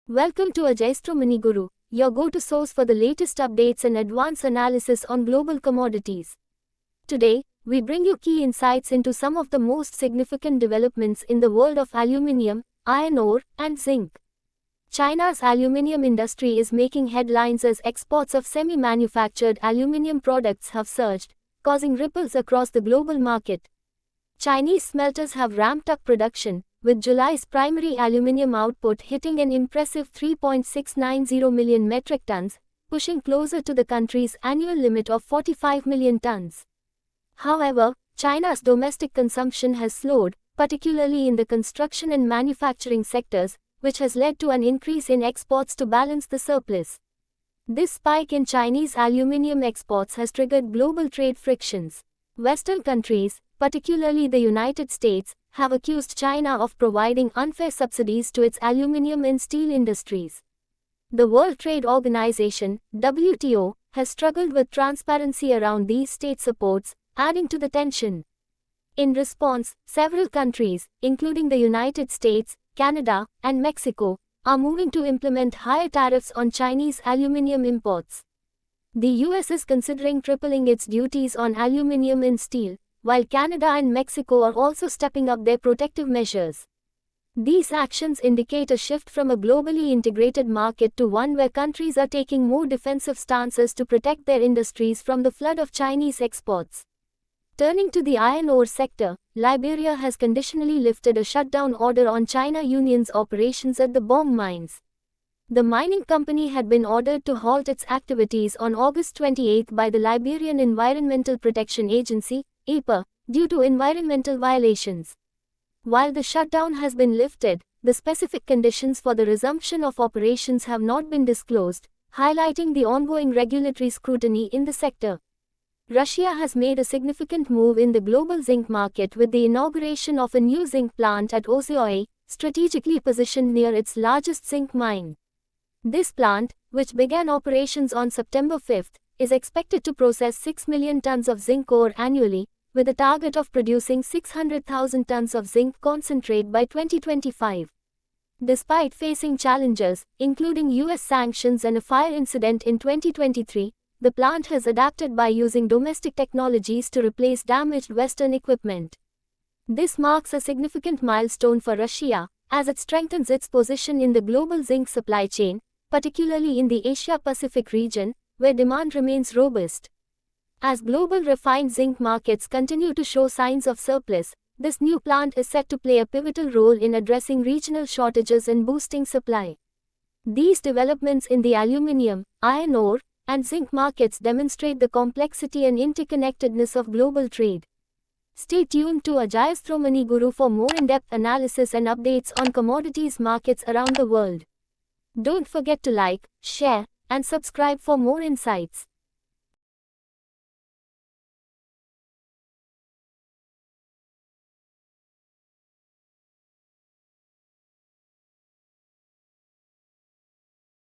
Welcome to Ajayastro Mini Guru, your go-to source for the latest updates and advanced analysis on global commodities. Today, we bring you key insights into some of the most significant developments in the world of aluminium, iron ore, and zinc. China's aluminium industry is making headlines as exports of semi-manufactured aluminium products have surged, causing ripples across the global market. Chinese smelters have ramped up production, with July's primary aluminium output hitting an impressive 3.690 million metric tons, pushing closer to the country's annual limit of 45 million tons. However, China's domestic consumption has slowed, particularly in the construction and manufacturing sectors, which has led to an increase in exports to balance the surplus. This spike in Chinese aluminium exports has triggered global trade frictions. Western countries, particularly the United States, have accused China of providing unfair subsidies to its aluminium and steel industries. The World Trade Organization, WTO, has struggled with transparency around these state supports, adding to the tension. In response, several countries, including the United States, Canada, and Mexico, are moving to implement higher tariffs on Chinese aluminium imports. The US is considering tripling its duties on aluminium and steel, while Canada and Mexico are also stepping up their protective measures. These actions indicate a shift from a globally integrated market to one where countries are taking more defensive stances to protect their industries from the flood of Chinese exports. Turning to the iron ore sector, Liberia has conditionally lifted a shutdown order on China Union's operations at the Bong mines. The mining company had been ordered to halt its activities on August 28 by the Liberian Environmental Protection Agency, EPA, due to environmental violations. While the shutdown has been lifted, the specific conditions for the resumption of operations have not been disclosed, highlighting the ongoing regulatory scrutiny in the sector. Russia has made a significant move in the global zinc market with the inauguration of a new zinc plant at Ozyoe, strategically positioned near its largest zinc mine. This plant, which began operations on September 5, is expected to process 6 million tons of zinc ore annually, with a target of producing 600,000 tons of zinc concentrate by 2025. Despite facing challenges, including US sanctions and a fire incident in 2023, the plant has adapted by using domestic technologies to replace damaged Western equipment. This marks a significant milestone for Russia, as it strengthens its position in the global zinc supply chain, particularly in the Asia-Pacific region, where demand remains robust. As global refined zinc markets continue to show signs of surplus, this new plant is set to play a pivotal role in addressing regional shortages and boosting supply. These developments in the aluminium, iron ore, and zinc markets demonstrate the complexity and interconnectedness of global trade. Stay tuned to Ajayastro Mani Guru for more in-depth analysis and updates on commodities markets around the world. Don't forget to like, share, and subscribe for more insights.